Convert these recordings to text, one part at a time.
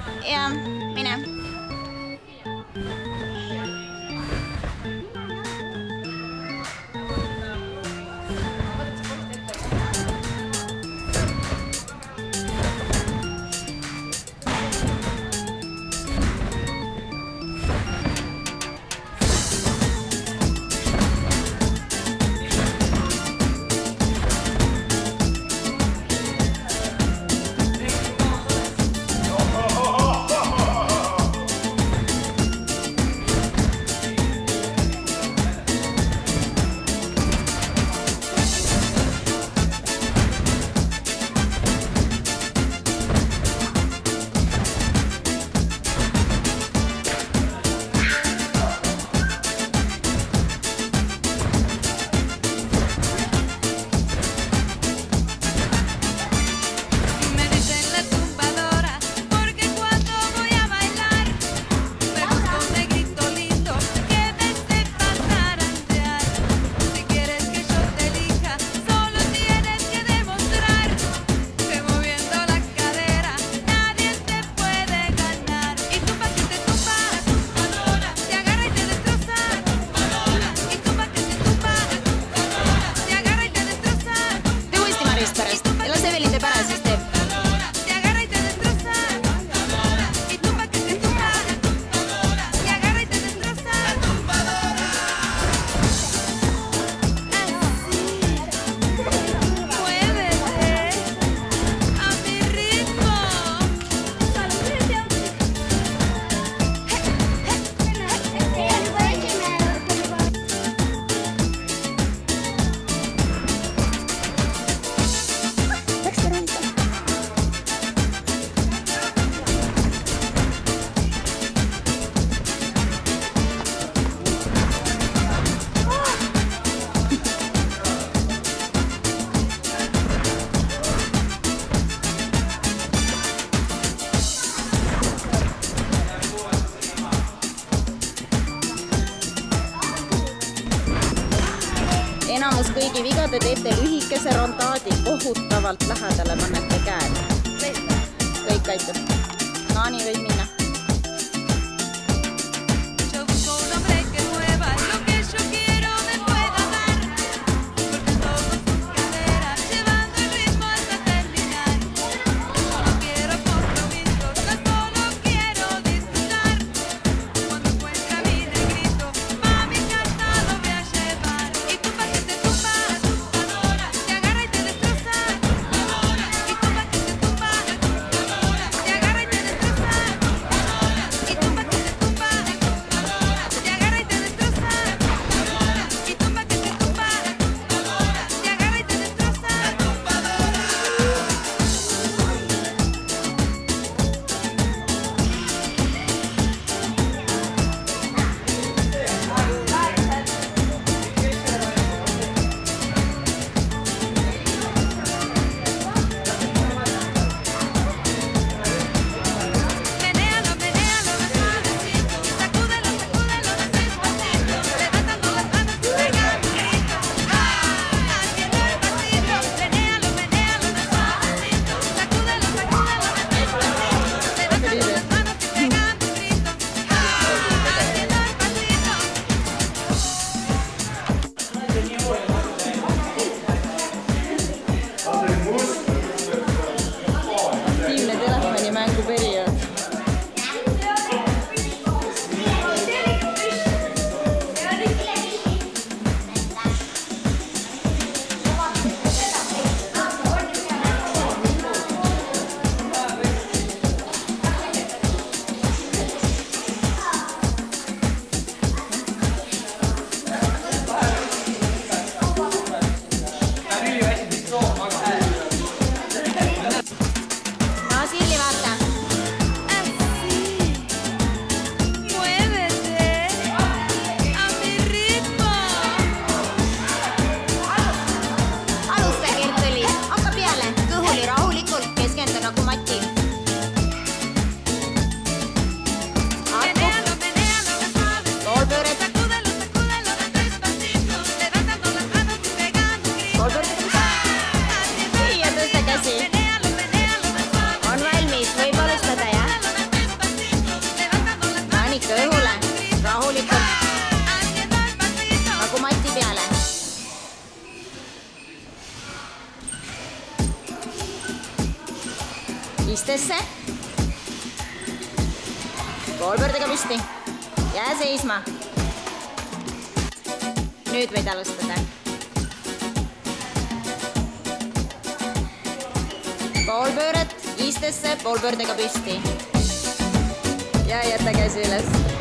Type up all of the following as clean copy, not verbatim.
Ja, mine. Enamus kõigi vigade teete lühikese rondaadi kohutavalt lähedale panete käed. Kõik aitab. No nii võid minna. istesse. Poolpöördega püsti. Jää seisma. Nüüd võid alustada. Poolpööret, istesse, poolpöördega püsti. Ja jätta käsi üles.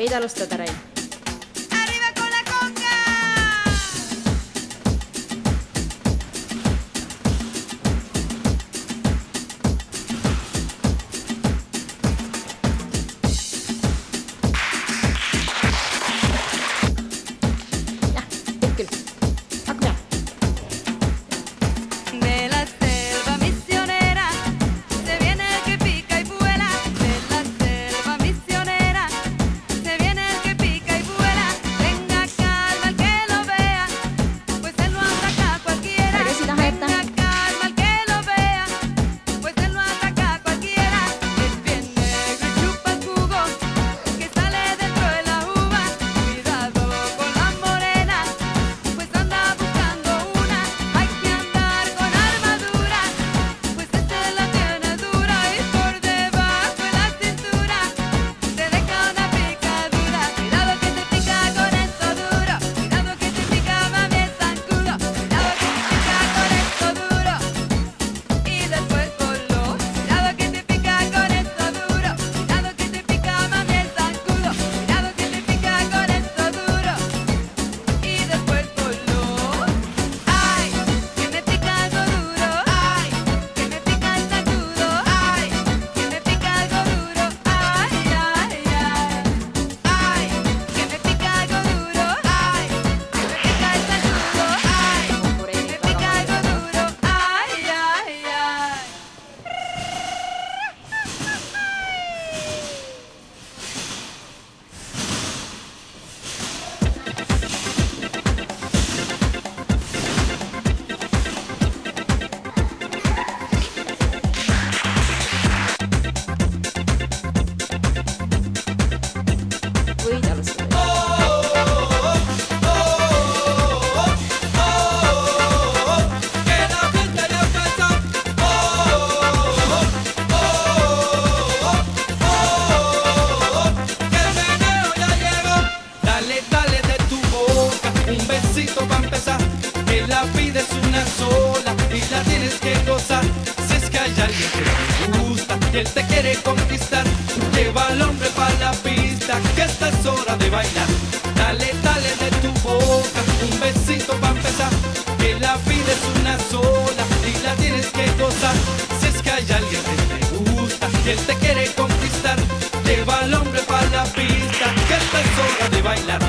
võid alustada, Rein. Pica y él te quiere conquistar. Lleva al hombre para la pista, que esta es hora de bailar. Dale, dale de tu boca un besito para empezar, que la vida es una sola y la tienes que gozar. Si es que hay alguien que te gusta y él te quiere conquistar, lleva al hombre para la pista, que esta es hora de bailar.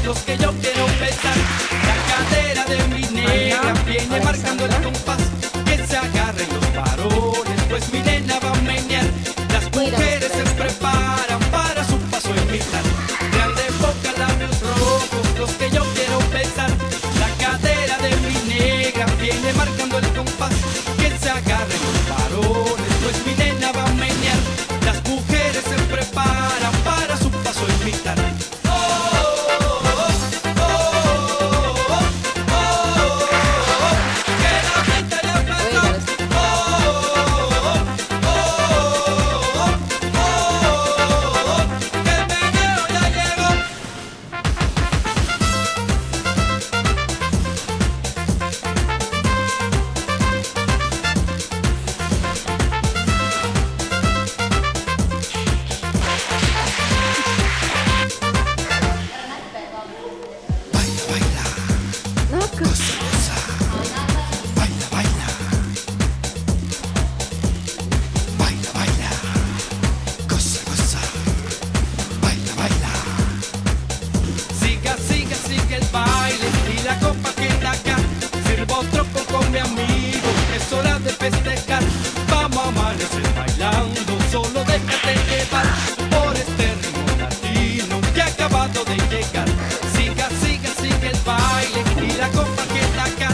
Los que yo quiero besar, la cadera de mi negra viene marcando el compás, que se agarren los varones, pues mi nena va a menear. Las mujeres se preparan para su paso a imitar. Grande boca, labios rojos, los que yo quiero besar, la cadera de mi negra viene marcando el compás, que se agarren los varones, pues mi nena va a menear. Las mujeres se preparan para su paso a imitar. La copa queda acá, sirvo otro con mi amigo, es hora de festejar. Vamos a amanecer bailando, solo déjate llevar por este ritmo latino que ha acabado de llegar. Siga, siga, sigue el baile y la copa queda acá,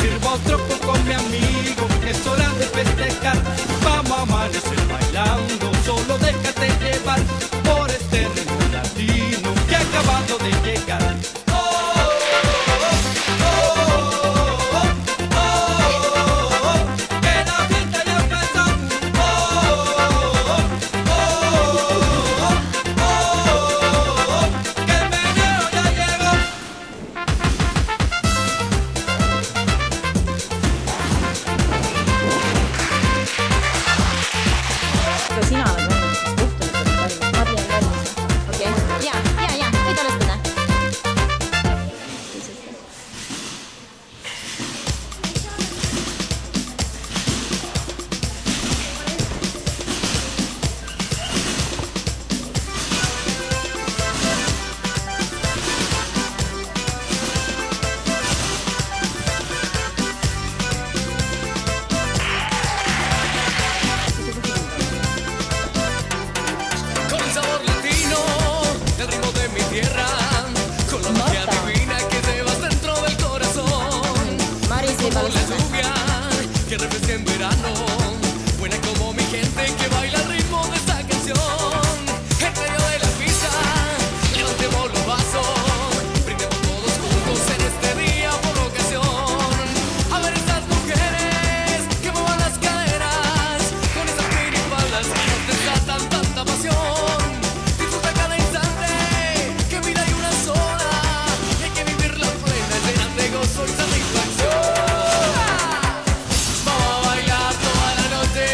sirvo otro con mi amigo, es hora de festejar. Vamos a amanecer bailando, solo déjate llevar por este ritmo latino que ha acabado de llegar. Sina oled olnud siis suhteliselt valmis. Ma teen valmis. Okei. Ja, võid alustada. Como la lluvia que refresca en verano, buena como mi gente que baila al ritmo de esta canción. En medio de la pista, levantemos los vasos, brindemos todos juntos en este día por ocasión. A ver estas mujeres que muevan las caderas, con esas minifaldas que nos desatan tanta pasión. Disfruta cada instante, que vida hay una sola, y hay que vivirla plena, llena de gozo y satisfacción. Vamos a bailar toda la noche.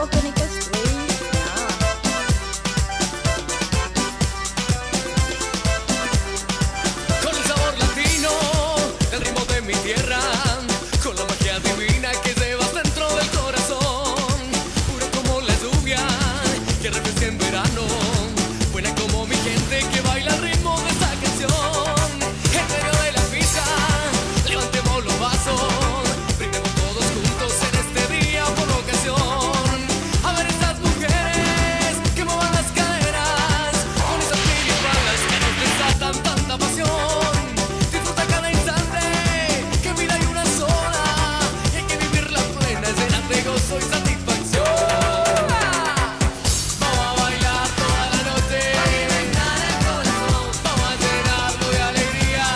kohtunikest või? Con el sabor latino del ritmo de mi tierra, con la magia divina que llevas dentro del corazón, pura como la lluvia que refresca en verano, buena como mi gente que baila al ritmo de esta canción. En medio de la pista, levantemos los vasos, brindemos todos juntos en este día por ocasión. A ver esas mujeres que muevan las caderas, con esas minifaldas que nos desatan tanta pasión. Disfruta cada instante, que vida hay una sola, y hay que vivirla plena, llena de gozo y satisfacción. Vamos a bailar toda la noche, vamos a llenarlo de alegría.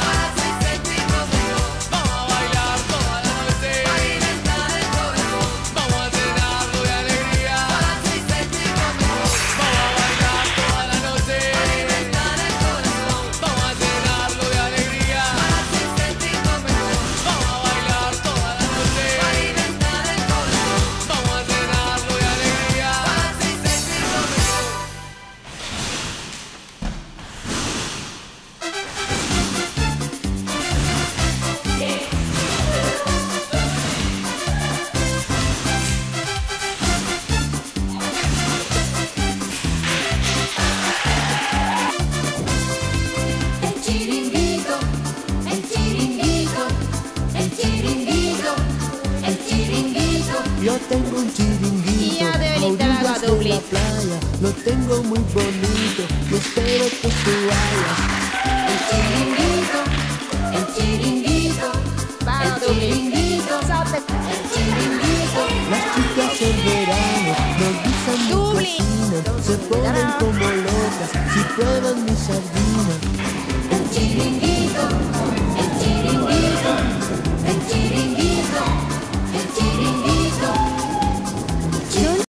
Vamos a bailar toda la noche, vamos a llenarlo de alegría. Vamos a bailar toda la noche, vamos a llenarlo de alegría. Vamos a bailar toda la noche, vamos a llenarlo de alegría. El chiringuito, el chiringuito, el chiringuito, el chiringuito. Yo tengo un chiringuito Ja te olite a väga orillas de tublid. la playa. Lo tengo muy bonito y espero que tú vayas. El chiringuito, el chiringuito, Väga el tubli. chiringuito, Saate el chiringuito. Las chicas en verano nos guisan, Tubli. nos cocinan, se ponen como locas si prueban mis